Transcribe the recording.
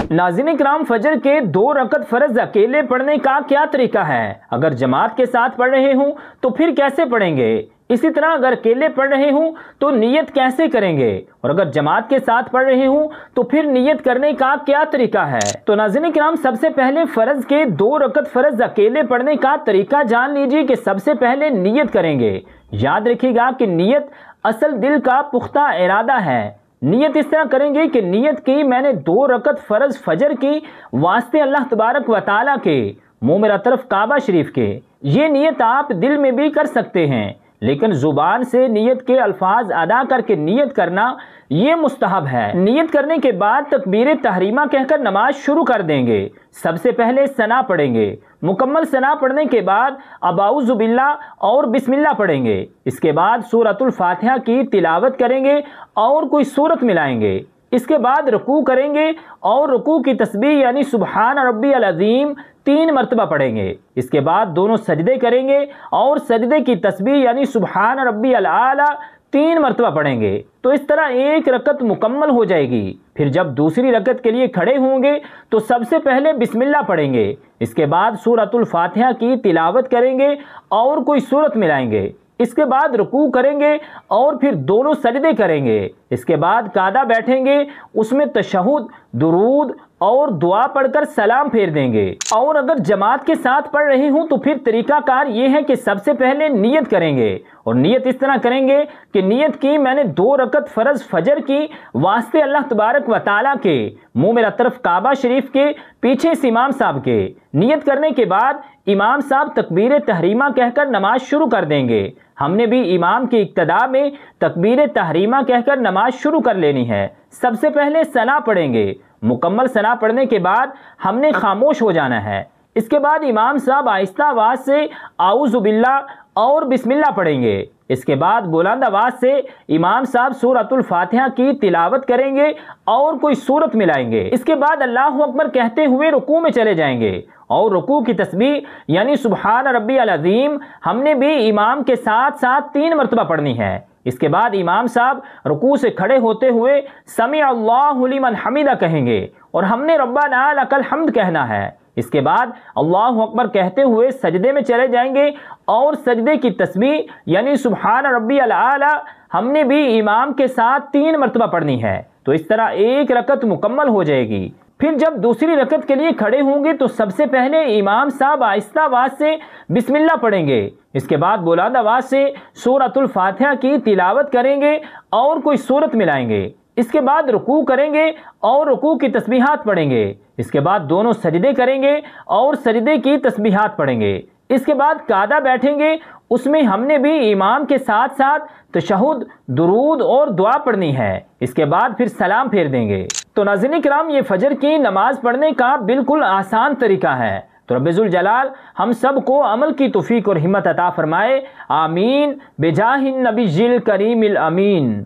नाज़रीन इकराम, फजर के 2 रकत फर्ज अकेले पढ़ने का क्या तरीका है? अगर जमात के साथ पढ़ रहे हूँ तो फिर कैसे पढ़ेंगे? इसी तरह अगर अकेले पढ़ रहे हूँ तो नियत कैसे करेंगे? और अगर जमात के साथ पढ़ रहे हूँ तो फिर नियत करने का क्या तरीका है? तो नाज़रीन इकराम, सबसे पहले फर्ज के 2 रकत फर्ज अकेले पढ़ने का तरीका जान लीजिए कि सबसे पहले नियत करेंगे। याद रखिएगा कि नियत असल दिल का पुख्ता इरादा है। नियत इस तरह करेंगे कि नियत की मैंने 2 रकत फर्ज फजर की वास्ते अल्लाह तबारक व तआला के, मुँह मेरा तरफ काबा शरीफ के। ये नियत आप दिल में भी कर सकते हैं, लेकिन जुबान से नियत के अल्फाज अदा करके नियत करना ये मुस्तहब है। नियत करने के बाद तकबीर तहरीमा कहकर नमाज शुरू कर देंगे। सबसे पहले सना पढ़ेंगे। मुकम्मल सना पढ़ने के बाद अबाउज़ु बिल्लाह और बिस्मिल्लाह पढ़ेंगे। इसके बाद सूरतुल फातिहा की तिलावत करेंगे और कोई सूरत मिलाएंगे। इसके बाद रुकू करेंगे और रुकू की तस्बीह यानी सुबहान रब्बियल अज़ीम 3 मरतबा पढ़ेंगे। इसके बाद दोनों सजदे करेंगे और सजदे की तस्बीह यानी सुबहान रब्बियल आला 3 मरतबा पढ़ेंगे। तो इस तरह 1 रकत मुकम्मल हो जाएगी। फिर जब दूसरी रकत के लिए खड़े होंगे तो सबसे पहले बिस्मिल्लाह पढ़ेंगे। इसके बाद सूरतुल फातिहा की तिलावत करेंगे और कोई सूरत मिलाएंगे। इसके बाद रुकू करेंगे और फिर दोनों सजदे करेंगे। इसके बाद कादा बैठेंगे, उसमें तशहुद, दुरूद और दुआ पढ़कर सलाम फेर देंगे। और अगर जमात के साथ पढ़ रहे हूँ तो फिर तरीकाकार ये है कि सबसे पहले नियत करेंगे। और नियत इस तरह करेंगे कि नियत की मैंने 2 रकत फर्ज फजर की वास्ते अल्लाह तबारक व तआला के, मुँह मेरा तरफ काबा शरीफ के, पीछे से इमाम साहब के। नियत करने के बाद इमाम साहब तकबीर तहरीमा कहकर नमाज शुरू कर देंगे। हमने भी इमाम की इक्तदा में तकबीर तहरीमा कहकर नमाज शुरू कर लेनी है। सबसे पहले सना पढ़ेंगे। मुकम्मल सना पढ़ने के बाद हमने खामोश हो जाना है। इसके बाद इमाम साहब आहिस्ता आवाज़ से आऊज़ु बिल्लाह और बिस्मिल्लाह पढ़ेंगे। इसके बाद बुलंद आवाज़ से इमाम साहब सूरतुल फातिहा की तिलावत करेंगे और कोई सूरत मिलाएंगे। इसके बाद अल्लाहु अकबर कहते हुए रुकू में चले जाएंगे और रुकू की तस्बीह यानी सुबहान रब्बियल अज़ीम हमने भी इमाम के साथ साथ 3 मरतबा पढ़नी है। इसके बाद इमाम साहब रुकू से खड़े होते हुए समी अल्लाहु लिमन हमीदा कहेंगे और हमने रब्बना लकल हम्द कहना है। इसके बाद अल्लाहु अकबर कहते हुए सजदे में चले जाएंगे और सजदे की तस्बीह यानी सुबहान रब्बियल आला हमने भी इमाम के साथ 3 मरतबा पढ़नी है। तो इस तरह 1 रकत मुकम्मल हो जाएगी। फिर जब दूसरी रकत के लिए खड़े होंगे तो सबसे पहले इमाम साहब आहिस्ता आवाज़ से बिस्मिल्लाह पढ़ेंगे। इसके बाद बुलंद आवाज़ से सूरतुल फातिहा की तिलावत करेंगे और कोई सूरत मिलाएंगे। इसके बाद रुकू करेंगे और रुकू की तस्बीहात पढ़ेंगे। इसके बाद दोनों सजदे करेंगे और सजदे की तस्बीहात पढ़ेंगे। इसके बाद कादा बैठेंगे, उसमें हमने भी इमाम के साथ साथ तशहुद, दुरूद और दुआ पढ़नी है। इसके बाद फिर सलाम फेर देंगे। तो नाज़रीन किराम, ये फजर की नमाज पढ़ने का बिल्कुल आसान तरीका है। तो रब्बुल जलाल हम सब को अमल की तौफीक और हिम्मत अता फरमाए। आमीन बेजाहिन नबी जिल करीमिल अमीन।